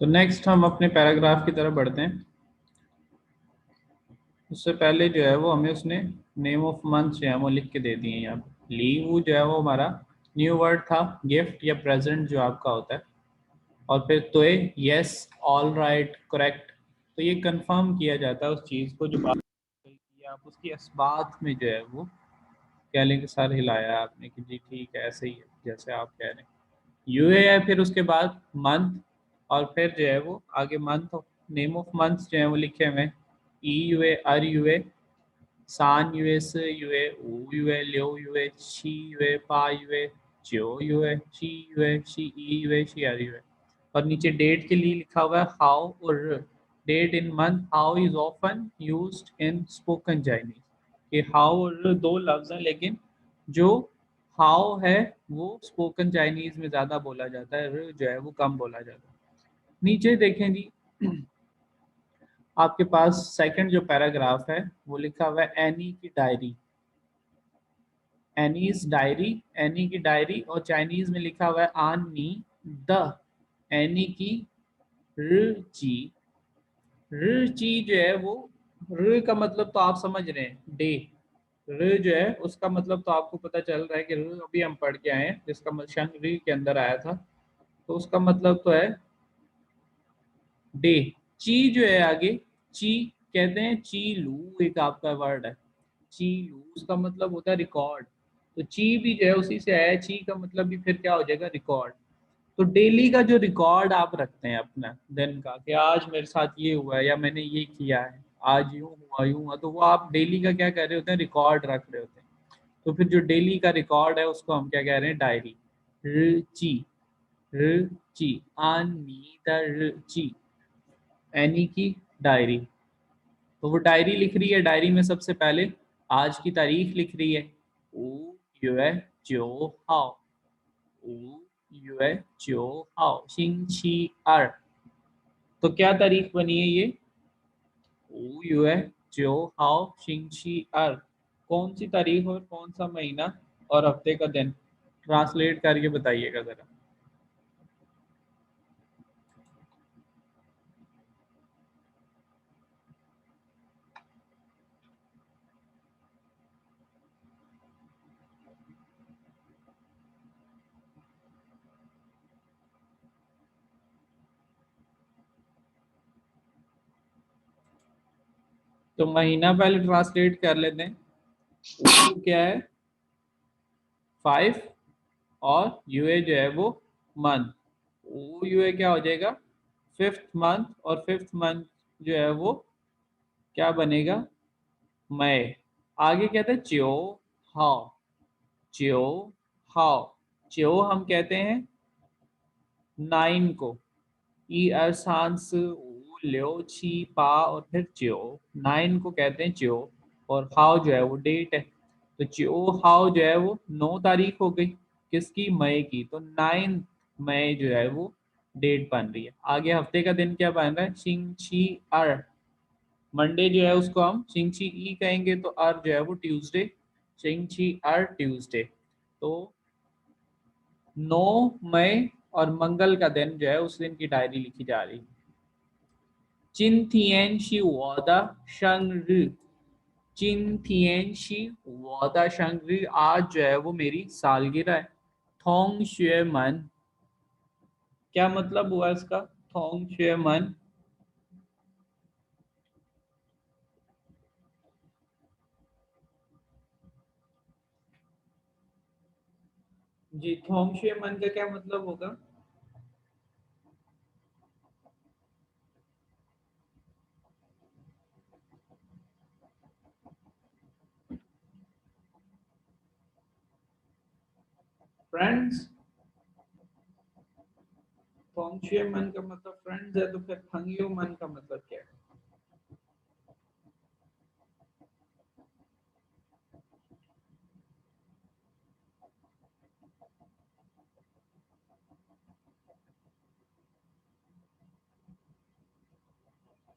तो नेक्स्ट हम अपने पैराग्राफ की तरफ बढ़ते हैं। उससे पहले जो है वो हमें उसने नेम ऑफ मंथ जो है वो लिख के दे दिए हैं। यहाँ पे लीव जो है वो हमारा न्यू वर्ड था, गिफ्ट या प्रेजेंट जो आपका होता है। और फिर तो यस, ऑल राइट, करेक्ट। तो ये कंफर्म किया जाता है उस चीज़ को जो बात की आप उसकी इस्बात में जो है वो कह लें कि सर हिलाया आपने कि जी ठीक है ऐसे ही है जैसे आप कह रहे हैं। यूए है फिर उसके बाद मंथ, और फिर जो है वो आगे मंथ नेम ऑफ मंथ जो है वो लिखे हुए हैं। ई यूए, अर यूए, सान यूए, स यूए, ऊ यूए, ल्यो यूए, शी यूए, पा यूए, ज्यो यूए, शी यूए, शी ई यूए, शी आर यूए। और नीचे डेट के लिए लिखा हुआ है हाउ और डेट इन मंथ। हाउ is often used in spoken Chinese. ये हाउ और दो लफ्ज हैं, लेकिन जो हाउ है वो स्पोकन चाइनीज में ज़्यादा बोला जाता है, र जो है वो कम बोला जाता है। नीचे देखें जी, आपके पास सेकंड जो पैराग्राफ है वो लिखा हुआ है एनी की डायरी। एनीज डायरी, एनी की डायरी, और चाइनीज में लिखा हुआ है आन नी द एनी की रुचि। रुचि जो है वो र का मतलब तो आप समझ रहे हैं डे। र जो है उसका मतलब तो आपको पता चल रहा है कि र अभी हम पढ़ के आए हैं, जिसका मतलब शंग री के अंदर आया था, तो उसका मतलब तो है डे। ची जो है आगे, ची कहते हैं ची लू, एक आपका वर्ड है ची लू, उसका मतलब होता है रिकॉर्ड। तो ची भी जो है उसी से आया है, ची का मतलब भी फिर क्या हो जाएगा, रिकॉर्ड। तो डेली का जो रिकॉर्ड आप रखते हैं अपना दिन का कि आज मेरे साथ ये हुआ है या मैंने ये किया है, आज यूं हुआ, तो वो आप डेली का क्या कर रहे होते हैं, रिकॉर्ड रख रहे होते हैं। तो फिर जो डेली का रिकॉर्ड है उसको हम क्या कह रहे हैं, डायरी। रुचि, रुचि, रुचि, एनी की डायरी। तो वो डायरी लिख रही है, डायरी में सबसे पहले आज की तारीख लिख रही है। ऊ यूए जो हाओ, ऊ यूए जो हाओ, शिंग ची अर। तो क्या तारीख बनी है ये, ऊ यूए जो हाओ शिंग ची अर। कौन सी तारीख और कौन सा महीना और हफ्ते का दिन, ट्रांसलेट करके बताइएगा जरा। तो महीना पहले ट्रांसलेट कर लेते हैं। ऊ क्या है 5, और यूए जो है वो मंथ। ओ यूए क्या हो जाएगा, फिफ्थ मंथ, और फिफ्थ मंथ जो है वो क्या बनेगा, मई। आगे कहते हैं च्यो हाओ, च्यो हाओ। च्यो हम कहते हैं 9 को, ई अर सांस ऊ ल्यो छी पा और फिर च्यो, 9 को कहते हैं च्यो। और हाउ जो है वो डेट है, तो च्यो हाउ जो है वो 9 तारीख हो गई किसकी, मई की, तो 9 मई जो है वो डेट बन रही है। आगे हफ्ते का दिन क्या बन रहा है, शिंग ची अर। मंडे जो है उसको हम शिंग ची ई कहेंगे, तो अर जो है वो ट्यूसडे, शिंग ची अर ट्यूसडे। तो 9 मई और मंगल का दिन जो है उस दिन की डायरी लिखी जा रही है। 今天是我的生日，今天是我的生日, आज जो है वो मेरी सालगिरह है। थोंग क्या मतलब हुआ इसका, थोंग जी, थोंग का क्या मतलब होगा, फ्रेंड्स। थोंग का मतलब फ्रेंड्स है, तो फिर फंगियो मन का मतलब क्या है।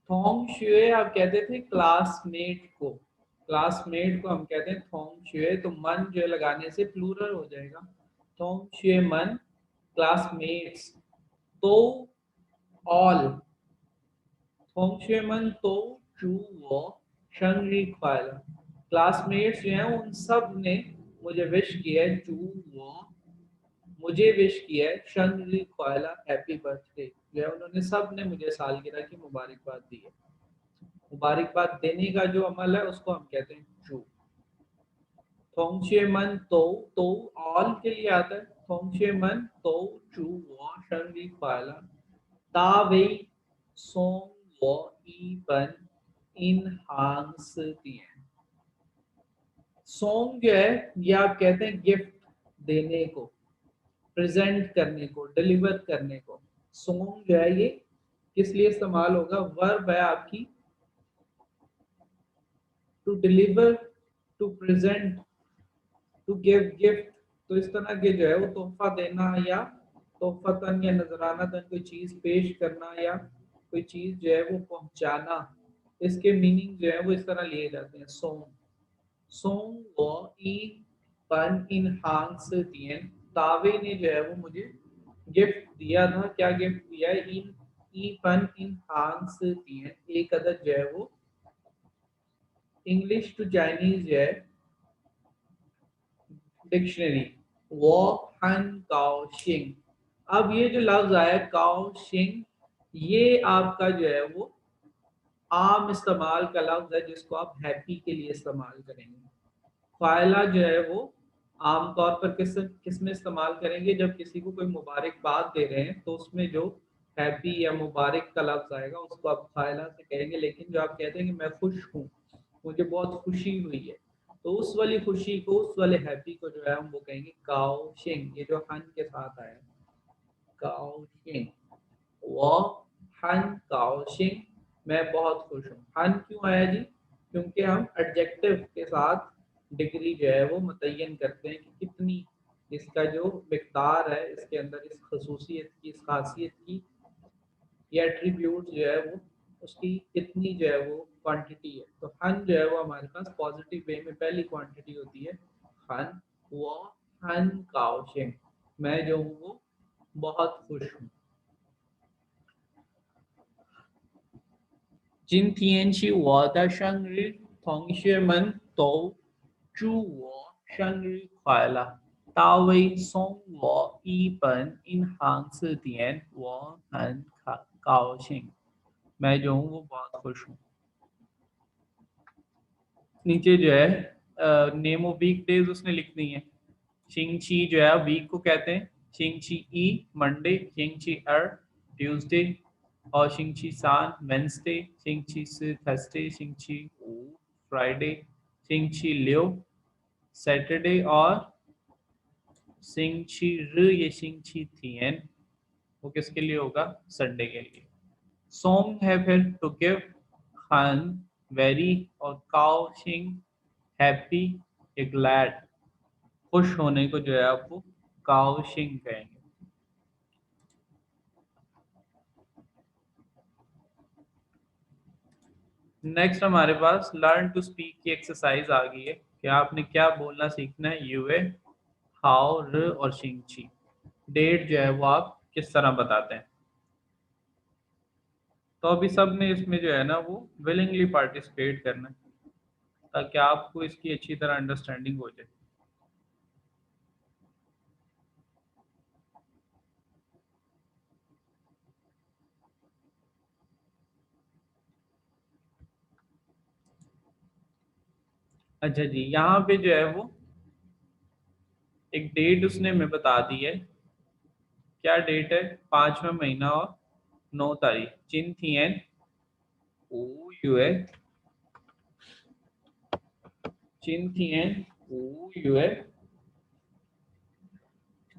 थोंग शुए आप कहते थे क्लासमेट को, क्लासमेट को हम कहते हैं थोंग शुए, तो मन जो है लगाने से प्लूरल हो जाएगा, थोंग शुए मन क्लासमेट्स। तो ऑल थोंगशेमन तो चू वो शंगरी ख्वाला क्लासमेट्स जो हैं उन सब ने मुझे विश किया है, चू वो मुझे विश किया है, शंगरी ख्वाला हैप्पी बर्थडे जो है उन्होंने सब ने मुझे सालगिरह की मुबारकबाद दी है। मुबारकबाद देने का जो अमल है उसको हम कहते हैं चू। थोंगशेमन तो ऑल के लिए आता है, थोंगशेमन तो चू वो शंगरी ख्वाला तावेई सोंग वो ईपन इन हांग्स दिए। सोंग जो है ये आप कहते हैं गिफ्ट देने को, प्रेजेंट करने को, डिलीवर करने को। सोंग जो है ये किस लिए इस्तेमाल होगा, वर्ब है आपकी to deliver, to present, to give gift. तो इस तरह के जो है वो तोहफा देना या तोहफतन या नजरानतन कोई चीज पेश करना या कोई चीज जो है वो पहुंचाना, इसके मीनिंग जो है वो इस तरह लिए जाते हैं। सोंग सोंग वो ई पन इन हांग्स दियन तावे ने जो है वो मुझे गिफ्ट दिया था। क्या गिफ्ट दिया है, इन ई पन इन हांग्स दियन एक अदद जो है वो इंग्लिश टू चाइनीज जो है डिक्शनरी वो हन काओ शिंग। अब ये जो लफ्ज आया काओ शिंग ये आपका जो है वो आम इस्तेमाल का लफ्ज है जिसको आप हैप्पी के लिए इस्तेमाल करेंगे। फायला जो है वो आमतौर पर किस में इस्तेमाल करेंगे, जब किसी को कोई मुबारकबाद दे रहे हैं तो उसमें जो हैप्पी या मुबारक का लफ्ज आएगा उसको आप फायला से कहेंगे। लेकिन जो आप कहते हैं कि मैं खुश हूँ, मुझे बहुत खुशी हुई है, तो उस वाली खुशी को, उस वाले हैप्पी को जो है हम वो कहेंगे काओ शिंग। ये जो हन के साथ आया काओ शिंग, वो हन काओ शिंग मैं बहुत खुश हूँ। हन क्यों आया जी, क्योंकि हम एडजेक्टिव के साथ डिग्री जो है वो मुतय्यन करते हैं कि कितनी इसका जो मिकदार है इसके अंदर इस खसूसियत की, इस खासियत की, ये एट्रीब्यूट जो है वो उसकी कितनी जो है वो क्वांटिटी है। तो हन जो है वो हमारे पास पॉजिटिव वे में पहली क्वांटिटी होती है हन। वो हन काउशिंग मैं जो हूँ वो बहुत खुश हूँ।今天是我的生日，同学们都祝我生日快乐。大卫送我一本银行字典，我很高兴。मैं जो हूँ वो बहुत खुश हूँ। नीचे जो है नेम ऑफ वीक डेज उसने लिख दी है। शिंगची जो है वीक को कहते हैं, शिंगची ई मंडे, शिंगची अर ट्यूसडे और शिंगची सान वेंसडे, शिंगची सी थर्सडे, शिंगची ऊ फ्राइडे, शिंगची लियो सैटरडे और शिंगची र ये शिंगची थियन वो किसके लिए होगा, संडे के लिए। सॉन्ग है फिर टू गिव, खान वेरी और काओ शिंग हैप्पी या ग्लैड, खुश होने को जो है आप वो काउशिंग कहेंगे। नेक्स्ट हमारे पास लर्न टू स्पीक की एक्सरसाइज आ गई है कि आपने क्या बोलना सीखना है। यूए हाउ र और शिंगची डेट जो है वो आप किस तरह बताते हैं। तो अभी सब ने इसमें जो है ना वो विलिंगली पार्टिसिपेट करना है ताकि आपको इसकी अच्छी तरह अंडरस्टैंडिंग हो जाए। अच्छा जी, यहाँ पे जो है वो एक डेट उसने हमें बता दी है। क्या डेट है, 5वां महीना और 9 तारीख। चिन थियन ओ यूए चिन थियन ओ यूए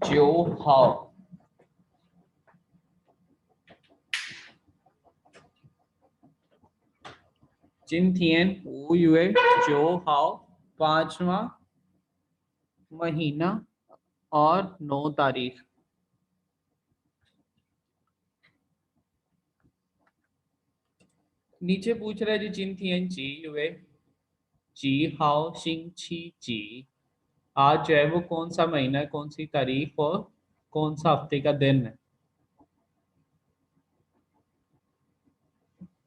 जो हाउ चिन थियन ओ यूए जो हाउ 5वां महीना और 9 तारीख। नीचे पूछ रहा है जी चिन थियन जी यूए जी हाउ शिंग ची जी, आज जो है वो कौन सा महीना है, कौन सी तारीख और कौन सा हफ्ते का दिन है।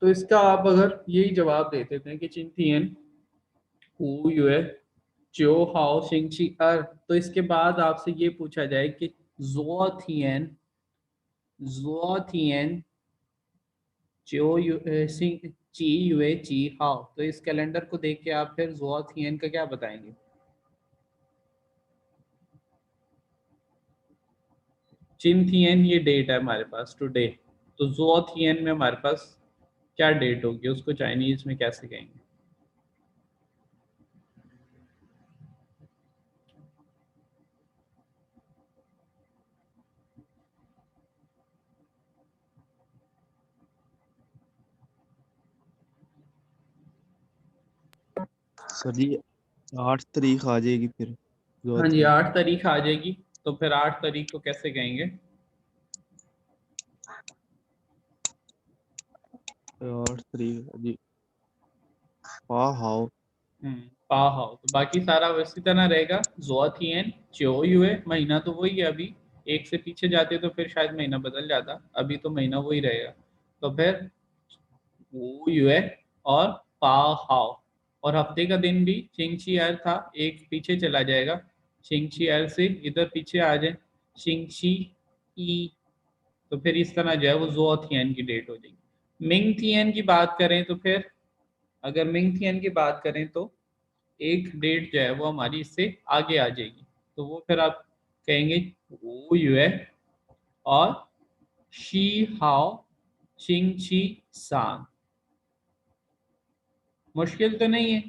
तो इसका आप अगर यही जवाब दे देते हैं कि चिंथियन हु यूए जो हाउ शिंगची अर, तो इसके बाद आपसे ये पूछा जाए कि जोथियन जोथियन जो यू सिंग ची यूए ची हाउ, तो इस कैलेंडर को देख के आप फिर जोथियन का क्या बताएंगे? चिंथियन ये डेट है हमारे पास टुडे, तो जोथियन में हमारे पास क्या डेट होगी, उसको चाइनीज में कैसे कहेंगे? सर जी 8 तारीख आ जाएगी फिर हाँ जी, जोथियन। 8 तारीख आ जाएगी, तो फिर 8 तारीख को कैसे कहेंगे? 8 तारीख जी पा हाओ। पा हाउ, तो बाकी सारा वैसी तरह रहेगा। जोथियन च्यो युए, महीना तो वही है, अभी एक से पीछे जाते तो फिर शायद महीना बदल जाता, अभी तो महीना वही रहेगा। तो फिर वो युए और पा हाउ, और हफ्ते का दिन भी चिंगची एर था, एक पीछे चला जाएगा, चिंगची एर से इधर पीछे आ जाए चिंगची ई, तो फिर इस तरह जो है वो जोथियन की डेट हो जाएगी। मिंगथियन की बात करें तो फिर, अगर मिंगथियन की बात करें तो एक डेट जो है वो हमारी इससे आगे आ जाएगी, तो वो फिर आप कहेंगे वो यूए और शी हाओ चिंग ची सांग। मुश्किल तो नहीं है?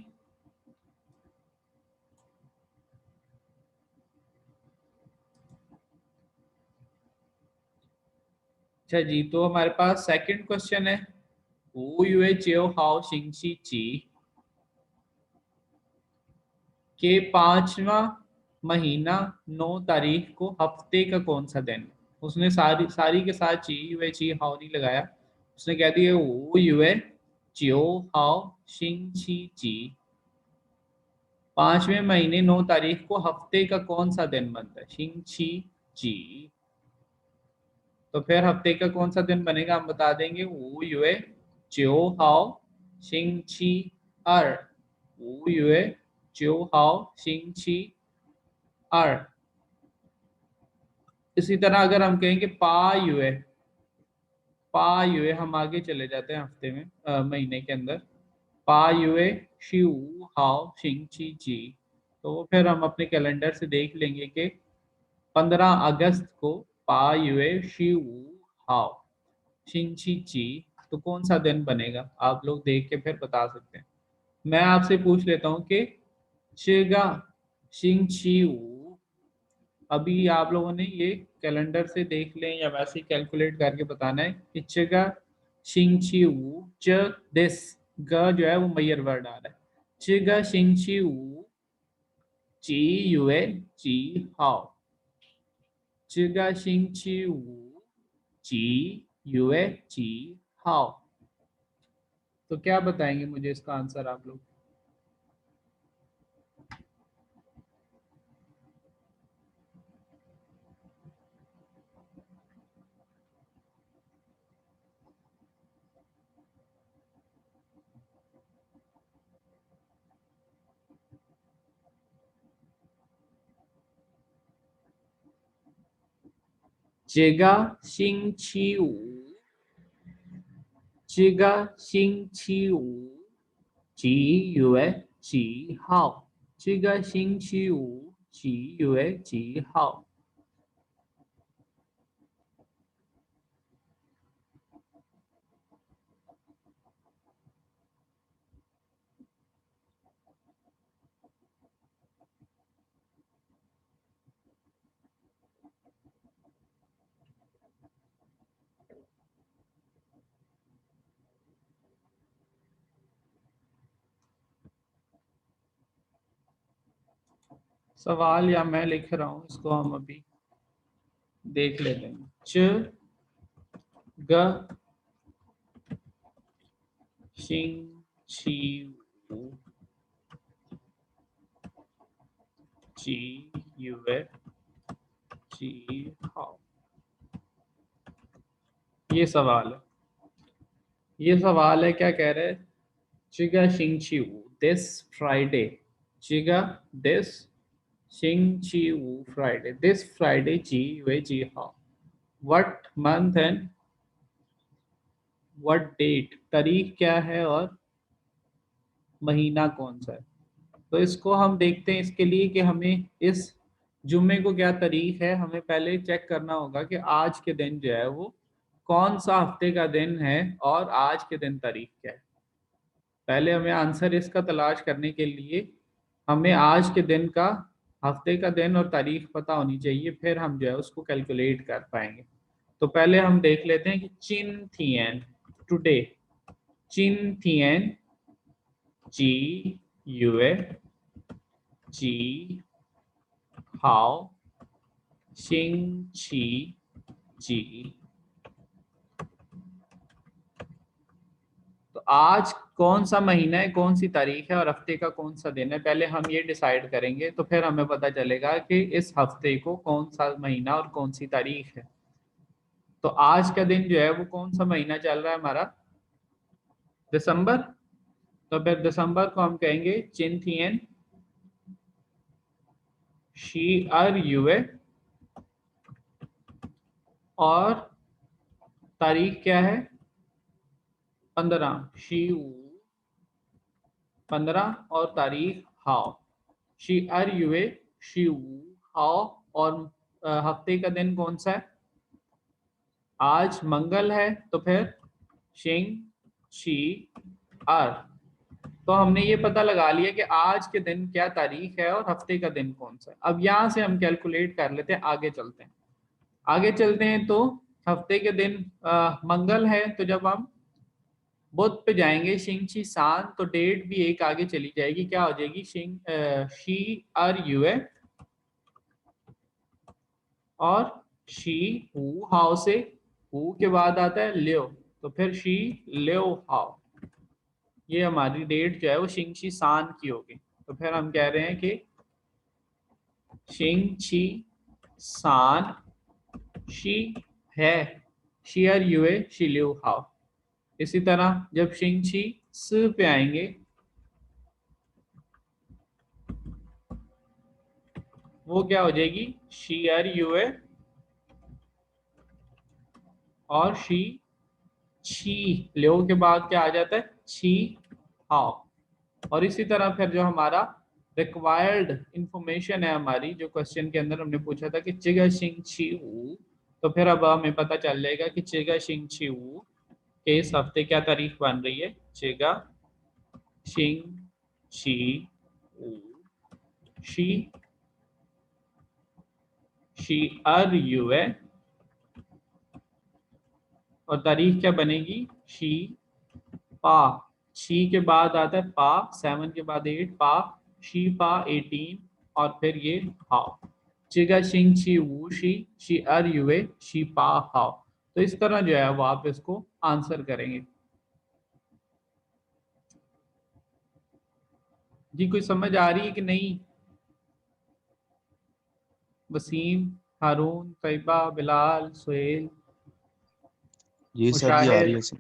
अच्छा जी, तो हमारे पास सेकंड क्वेश्चन है, वो यूए चियो हाओ चिंग ची ची के 5वां महीना 9 तारीख को हफ्ते का कौन सा दिन? उसने सारी सारी के साथ ची यूए ची हाउ नहीं लगाया, उसने कह दिया वो यूए चियो हाओ शिंग ची ची, 5वें महीने 9 तारीख को हफ्ते का कौन सा दिन बनता है? शिंग ची जी, तो फिर हफ्ते का कौन सा दिन बनेगा हम बता देंगे, वो यूए चियो हाओ शिंग ची अर, वो यूए चियो हाओ शिंग ची अर। इसी तरह अगर हम कहेंगे पा यूए, हम आगे चले जाते हैं हफ्ते में, महीने के अंदर, पा यूए शिव हाओ शिंग ची जी, तो वो फिर हम अपने कैलेंडर से देख लेंगे कि 15 अगस्त को पा युए शिव हाओ शिंची ची, तो कौन सा दिन बनेगा? आप लोग देख के फिर बता सकते हैं। मैं आपसे पूछ लेता हूँ कि चिगा शिंची वू, अभी आप लोगों ने ये कैलेंडर से देख लें या वैसे ही कैलकुलेट करके बताना है कि चिगा शिंची वू च दिस, ग जो है वो मैयर वर्ड आ रहा है, चिगा शिंची वू ची युए ची हाओ, चिगा शिंची वू ची यूए ची हाउ, तो क्या बताएंगे मुझे इसका आंसर आप लोग? जेगा शिंग ची ऊ, जेगा शिंग ची ऊ ची यूए ची हाउ, जेगा शिंग ची ऊ ची यूए ची हाउ। सवाल या मैं लिख रहा हूँ, इसको हम अभी देख लेते हैं। च ग शिंग ची ऊ ची यूए ची हाउ, ये सवाल है। ये सवाल है, क्या कह रहे हैं? चिगा शिंगची दिस फ्राइडे, चिगा दिस शिंगची फ्राइडे, दिस फ्राइडे जी वे जी हाँ, what month and what date, तारीख क्या है और महीना कौन सा है। तो इसको हम देखते हैं, इसके लिए कि हमें इस जुम्मे को क्या तारीख है, हमें पहले चेक करना होगा कि आज के दिन जो है वो कौन सा हफ्ते का दिन है और आज के दिन तारीख क्या है। पहले हमें आंसर इसका तलाश करने के लिए हमें आज के दिन का, हफ्ते का दिन और तारीख पता होनी चाहिए, फिर हम जो है उसको कैलकुलेट कर पाएंगे। तो पहले हम देख लेते हैं कि चिन थियन टुडे, चिन थियन जी यूए जी हाउ शिंग ची जी। तो आज कौन सा महीना है, कौन सी तारीख है और हफ्ते का कौन सा दिन है, पहले हम ये डिसाइड करेंगे, तो फिर हमें पता चलेगा कि इस हफ्ते को कौन सा महीना और कौन सी तारीख है। तो आज का दिन जो है वो कौन सा महीना चल रहा है हमारा, दिसंबर। तो फिर दिसंबर को हम कहेंगे चिनथियन शी आर यूए, और तारीख क्या है, 15, शी 15, और तारीख हाउ, शी आर यूए शी हाउ, और हफ्ते का दिन कौन सा है, आज मंगल है, तो फिर शिंग शी आर। तो हमने ये पता लगा लिया कि आज के दिन क्या तारीख है और हफ्ते का दिन कौन सा है। अब यहाँ से हम कैलकुलेट कर लेते हैं, आगे चलते हैं। आगे चलते हैं तो हफ्ते के दिन मंगल है, तो जब हम बुध पे जाएंगे शिंग शी सान, तो डेट भी एक आगे चली जाएगी, क्या हो जाएगी, शिंग शी आर यू ए, और शी हु हाउ से, हु के बाद आता है लियो, तो फिर शी लियो हाउ। ये हमारी डेट जो है वो शिंग शी सान की होगी। तो फिर हम कह रहे हैं कि शिंग शी सान शी है, शी आर यू ए शी लियो हाउ। इसी तरह जब शिंग शी स पे आएंगे, वो क्या हो जाएगी, शी आर यू ए और शी छी, लियो के बाद क्या आ जाता है, छी हाउ। और इसी तरह फिर जो हमारा रिक्वायर्ड इंफॉर्मेशन है हमारी, जो क्वेश्चन के अंदर हमने पूछा था कि चिगा शिंग छी हु, तो फिर अब हमें पता चल जाएगा कि चिगा शिंग छी हु के इस हफ्ते क्या तारीख बन रही है, चिगा शिंग छी हु शी शी आर यू ए, और तारीख क्या बनेगी, शी पा, शी के बाद आता है पा, 7 के बाद 8, पा शी पा 18, और फिर ये हाउ, चिगा शिंग शी वू शी आर यूए शी पा हाउ। तो इस तरह जो है वो आप इसको आंसर करेंगे। जी कोई समझ आ रही है कि नहीं? वसीम, हारून, तैयबा, बिलाल, सुहेल, जी सर जी आ रही मुशाहिद। है सर।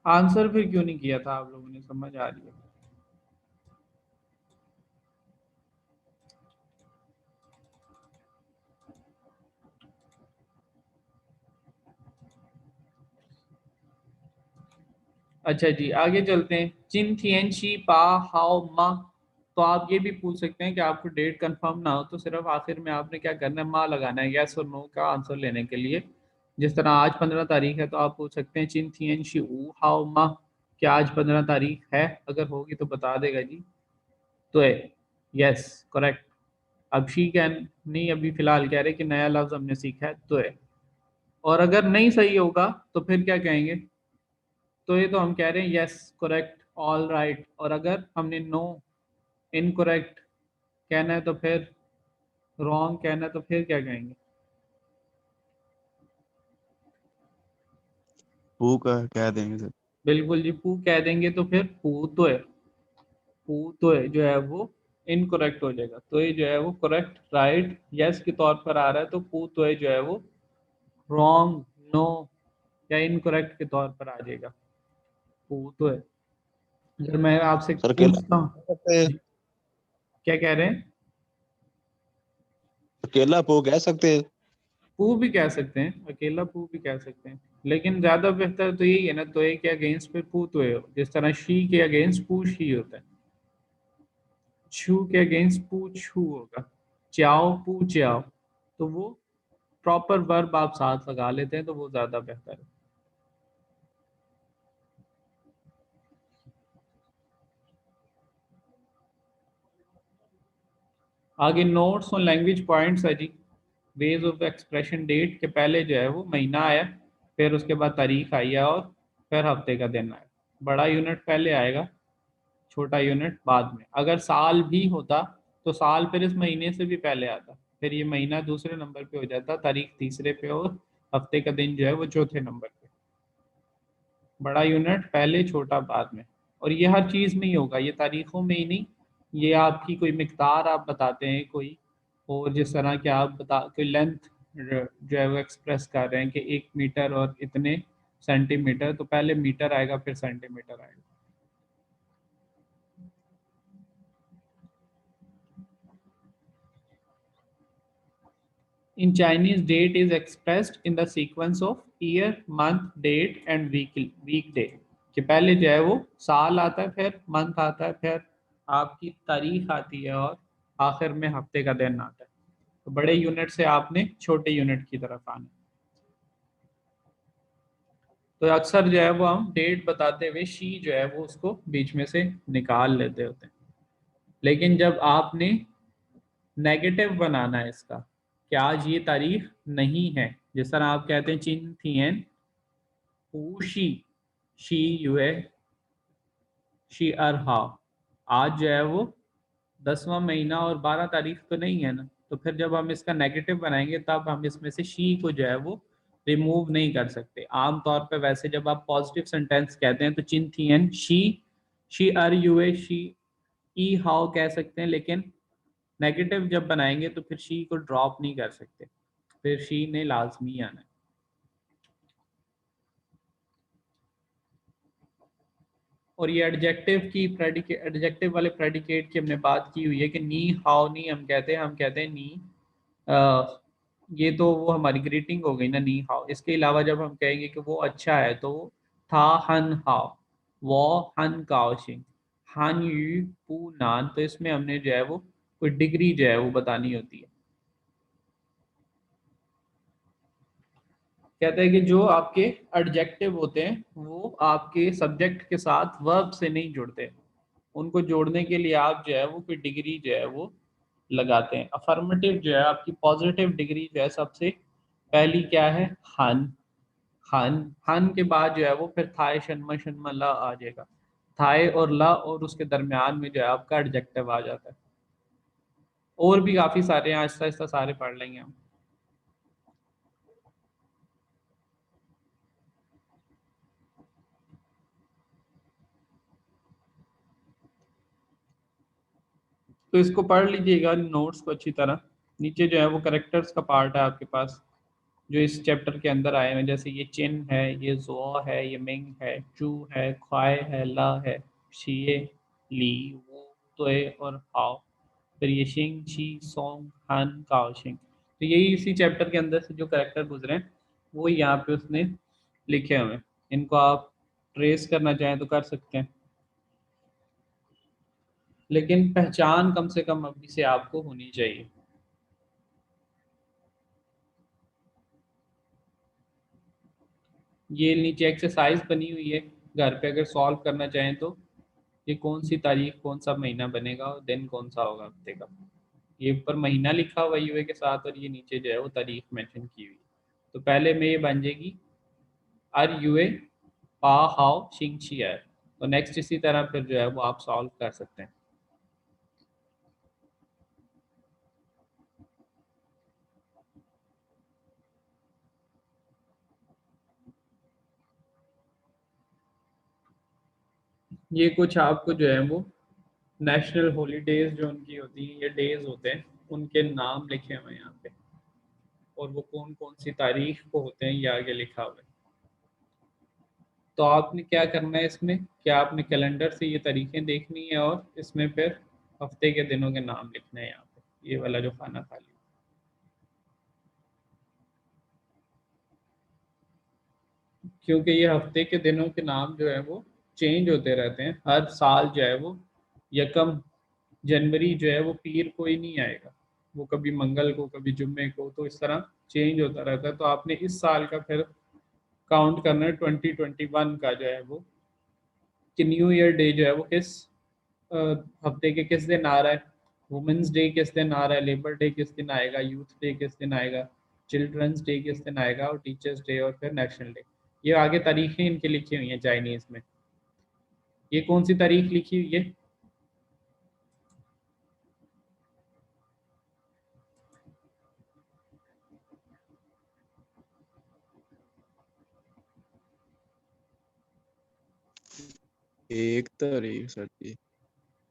आंसर फिर क्यों नहीं किया था आप लोगों ने, समझ आ रही है? अच्छा जी, आगे चलते हैं। चिन थियन शी पा हाउ मा। तो आप ये भी पूछ सकते हैं कि आपको डेट कंफर्म ना हो तो सिर्फ आखिर में आपने क्या करना है, माँ लगाना है, यस और नो का आंसर लेने के लिए। जिस तरह आज 15 तारीख है, तो आप पूछ सकते हैं चिन थियन शी ऊ हाउ मा, क्या आज 15 तारीख है, अगर होगी तो बता देगा जी। तो है यस करेक्ट। अब शी कैन नहीं, अभी फिलहाल कह रहे कि नया लफ्ज हमने सीखा है, तो है। और अगर नहीं सही होगा तो फिर क्या कहेंगे, तो ये तो हम कह रहे हैं यस करेक्ट ऑल राइट, और अगर हमने नो इनकरेक्ट कहना है तो फिर, रॉन्ग कहना है तो फिर क्या कहेंगे। वो का कह देंगे सर। बिल्कुल जी, पू कह देंगे तो फिर पू तो है, पू तो है जो है वो इनकरेक्ट हो जाएगा, तो ये जो है वो करेक्ट राइट यस के तौर पर आ रहा है, तो पू तो है जो है वो रॉन्ग नो या इनकरेक्ट के तौर पर आ जाएगा। पू तो है। अगर मैं आपसे सर अकेला पूछता हूँ, कह सकते हैं? क्या कह रहे हैं? अकेला पो कह सकते हैं? पू भी कह सकते हैं, अकेला पू भी कह सकते हैं, लेकिन ज्यादा बेहतर तो यही है ना, तो के अगेंस्ट पे पू तो है, जिस तरह शी के अगेंस्ट पू शी होता है, छू के अगेंस्ट पू छू होगा, चाओ पू चाओ। तो वो प्रॉपर वर्ब आप साथ लगा लेते हैं तो वो ज्यादा बेहतर है। आगे नोट्स ऑन लैंग्वेज पॉइंट्स है जी। वेज ऑफ एक्सप्रेशन, डेट के पहले जो है वो महीना आया, फिर उसके बाद तारीख आई है, और फिर हफ्ते का दिन आया। बड़ा यूनिट पहले आएगा, छोटा यूनिट बाद में। अगर साल भी होता तो साल फिर इस महीने से भी पहले आता, फिर ये महीना दूसरे नंबर पे हो जाता, तारीख तीसरे पे, और हफ्ते का दिन जो है वो चौथे नंबर पे। बड़ा यूनिट पहले, छोटा बाद में। और ये हर चीज़ में ही होगा, ये तारीखों में ही नहीं, ये आपकी कोई मिकदार आप बताते हैं कोई, और जिस तरह के आप बता कोई लेंथ जो है वो एक्सप्रेस कर रहे हैं कि 1 मीटर और इतने सेंटीमीटर, तो पहले मीटर आएगा फिर सेंटीमीटर आएगा। In Chinese, date is expressed in the sequence of year, month, date and weekday। कि पहले जो है वो साल आता है, फिर मंथ आता है, फिर आपकी तारीख आती है, और आखिर में हफ्ते का दिन आता है। तो बड़े यूनिट से आपने छोटे यूनिट की तरफ आना। तो अक्सर जो है वो हम डेट बताते हुए शी जो है वो उसको बीच में से निकाल लेते होते हैं। लेकिन जब आपने नेगेटिव बनाना है इसका, कि आज ये तारीख नहीं है, जिस तरह आप कहते हैं चिन थियन शी, शी युए शी अर हाउ, आज जो है वो 10वां महीना और 12 तारीख तो नहीं है ना, तो फिर जब हम इसका नेगेटिव बनाएंगे तब हम इसमें से शी को जो है वो रिमूव नहीं कर सकते। आमतौर पे वैसे जब आप पॉजिटिव सेंटेंस कहते हैं तो चिन थियन शी अर युए शी ई हाउ कह सकते हैं, लेकिन नेगेटिव जब बनाएंगे तो फिर शी को ड्रॉप नहीं कर सकते, फिर शी ने लाजमी आना है। और ये एडजेक्टिव वाले प्रेडिकेट की हमने बात की हुई है कि नी हाउ नहीं हम कहते हैं, हम कहते हैं नी। आ, ये तो वो हमारी ग्रीटिंग हो गई ना, नी हाउ। इसके अलावा जब हम कहेंगे कि वो अच्छा है तो था हन हाउ, वो हन काओशिंग, हन यू पू नान। तो इसमें हमने जो है वो कोई डिग्री जो है वो बतानी होती है। कहते हैं कि जो आपके एडजेक्टिव होते हैं वो आपके सब्जेक्ट के साथ वर्ब से नहीं जुड़ते, उनको जोड़ने के लिए आप जो है वो कोई डिग्री जो है वो लगाते हैं। अफर्मेटिव जो है आपकी पॉजिटिव डिग्री जो है सबसे पहली क्या है, हन। हन हन के बाद जो है वो फिर थाय शन्मा शन्मा ला आ जाएगा, थाय और ला, और उसके दरमियान में जो है आपका एडजेक्टिव आ जाता है। और भी काफी सारे हैं, आहिस्ता आहिस्ता सारे पढ़ लेंगे हम। तो इसको पढ़ लीजिएगा नोट्स को अच्छी तरह। नीचे जो है वो करेक्टर्स का पार्ट है आपके पास, जो इस चैप्टर के अंदर आए हैं, जैसे ये चिन है, ये जो है, ये मिंग है, चू है, ख्वाए है, ला है, शिए, ली, वो, तोए और हाउ। फिर ये शिंग, शी, सोंग, हन, काओ, शिंग। तो यही इसी चैप्टर के अंदर से जो करेक्टर गुजरे हैं वो यहाँ पे उसने लिखे हुए हैं। इनको आप ट्रेस करना चाहें तो कर सकते हैं, लेकिन पहचान कम से कम अभी से आपको होनी चाहिए। ये नीचे एक्सरसाइज बनी हुई है, घर पे अगर सॉल्व करना चाहें तो ये कौन सी तारीख कौन सा महीना बनेगा और दिन कौन सा होगा हफ्ते का। ये ऊपर महीना लिखा हुआ यूए के साथ, और ये नीचे जो है वो तारीख मेंशन की हुई है। तो पहले में ये बन जाएगी अर यूए पा हाउ शिंग शी एर। तो नेक्स्ट इसी तरह फिर जो है वो आप सॉल्व कर सकते हैं। ये कुछ आपको जो है वो नेशनल हॉलीडेज जो उनकी होती है, ये डेज होते हैं, उनके नाम लिखे हुए हैं यहाँ पे। और वो कौन कौन सी तारीख को होते हैं ये आगे लिखा हुआ है। तो आपने क्या करना है इसमें, क्या आपने कैलेंडर से ये तारीखें देखनी है और इसमें फिर हफ्ते के दिनों के नाम लिखने हैं यहाँ पे, ये वाला जो खाना खाली। क्योंकि ये हफ्ते के दिनों के नाम जो है वो चेंज होते रहते हैं हर साल, जो है वो यकम जनवरी जो है वो पीर को ही नहीं आएगा, वो कभी मंगल को कभी जुम्मे को, तो इस तरह चेंज होता रहता है। तो आपने इस साल का फिर काउंट करना है 2021 का जो है वो, कि न्यू ईयर डे जो है वो किस अ, हफ्ते के किस दिन आ रहा है, वुमेन्स डे किस दिन आ रहा है, लेबर डे किस दिन आएगा, यूथ डे किस दिन आएगा, चिल्ड्रंस डे किस दिन आएगा, और टीचर्स डे और फिर नेशनल डे। ये आगे तारीखें इनकी लिखी हुई हैं चाइनीज में। ये कौन सी तारीख लिखी हुई है? एक तारीख सर जी।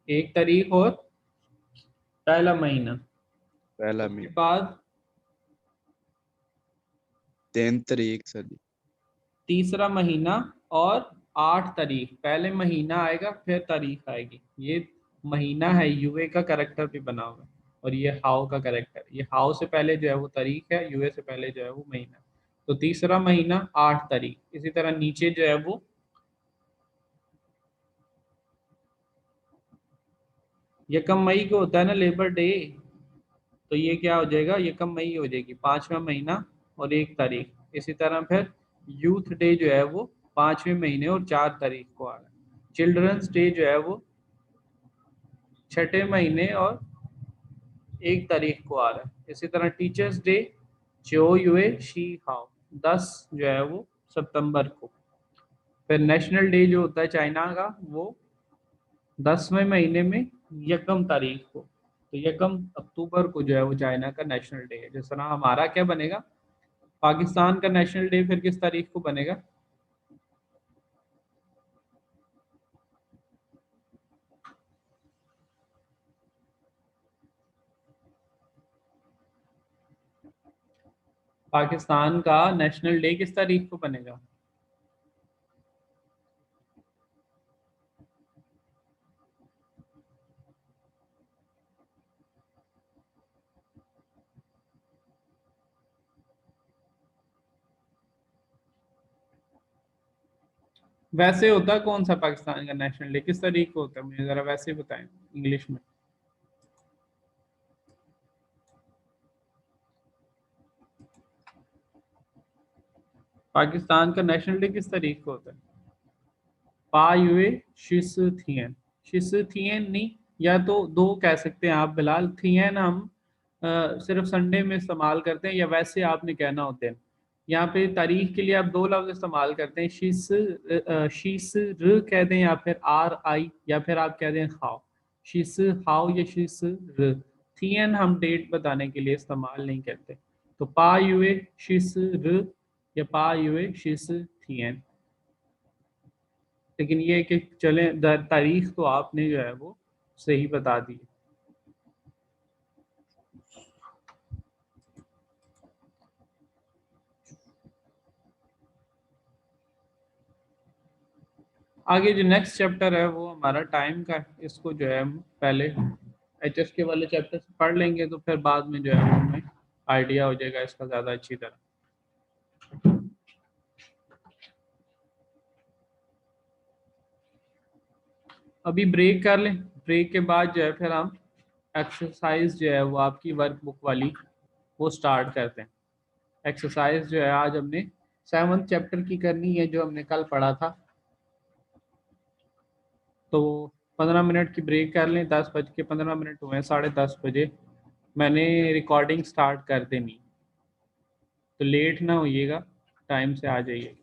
1 तारीख और पहला महीना, पहला उसके महीना बाद 3 तारीख सर जी। तीसरा महीना और 8 तारीख, पहले महीना आएगा फिर तारीख आएगी। ये महीना है, यूए का कैरेक्टर भी बना हुआ है, और ये हाउ का कैरेक्टर, ये हाउ से पहले जो है वो तारीख है, यूए से पहले जो है वो महीना। तो तीसरा महीना 8 तारीख। इसी तरह नीचे जो है वो यकम मई को होता है ना लेबर डे, तो ये क्या हो जाएगा, यकम मई हो जाएगी, 5वां महीना और 1 तारीख। इसी तरह फिर यूथ डे जो है वो 5वें महीने और 4 तारीख को आ रहा है। चिल्ड्रंस डे जो है वो 6ठे महीने और 1 तारीख को आ रहा है। इसी तरह टीचर्स डे जो यूए शी हाउ 10 जो है वो सितंबर को। फिर नेशनल डे जो होता है चाइना का, वो 10वें महीने में यकम तारीख को। तो यकम अक्टूबर को जो है वो चाइना का नेशनल डे है। जिस तरह हमारा क्या बनेगा, पाकिस्तान का नेशनल डे फिर किस तारीख को बनेगा? पाकिस्तान का नेशनल डे किस तारीख को बनेगा? वैसे होता है कौन सा पाकिस्तान का नेशनल डे, किस तारीख को होता है, मुझे जरा वैसे ही बताएं इंग्लिश में। पाकिस्तान का नेशनल डे किस तारीख को होता है? पा युए शिस थियन, शिस थियन नहीं, या तो दो कह सकते हैं आप बिलाल, थियन हम सिर्फ संडे में इस्तेमाल करते हैं, या वैसे आपने कहना होते हैं। यहाँ पे तारीख के लिए आप दो लफ्ज इस्तेमाल करते हैं, शीस र कह दें, या फिर आर आई, या फिर आप कह दें हाउ, शीस हाउ या शीस र। थियन हम डेट बताने के लिए इस्तेमाल नहीं करते। तो पा युए शीस र या पा युए शीस थियन। लेकिन ये है कि चले तारीख तो आपने जो है वो सही बता दी। आगे जो नेक्स्ट चैप्टर है वो हमारा टाइम का है। इसको जो है हम पहले एचएस के वाले चैप्टर से पढ़ लेंगे, तो फिर बाद में जो है वो हमें आइडिया हो जाएगा इसका ज़्यादा अच्छी तरह। अभी ब्रेक कर लें, ब्रेक के बाद जो है फिर हम एक्सरसाइज जो है वो आपकी वर्कबुक वाली वो स्टार्ट करते हैं। एक्सरसाइज जो है आज हमने 7th चैप्टर की करनी है, जो हमने कल पढ़ा था। तो 15 मिनट की ब्रेक कर लें, 10:15 हुए, 10:30 मैंने रिकॉर्डिंग स्टार्ट कर देनी, तो लेट ना होइएगा, टाइम से आ जाइए।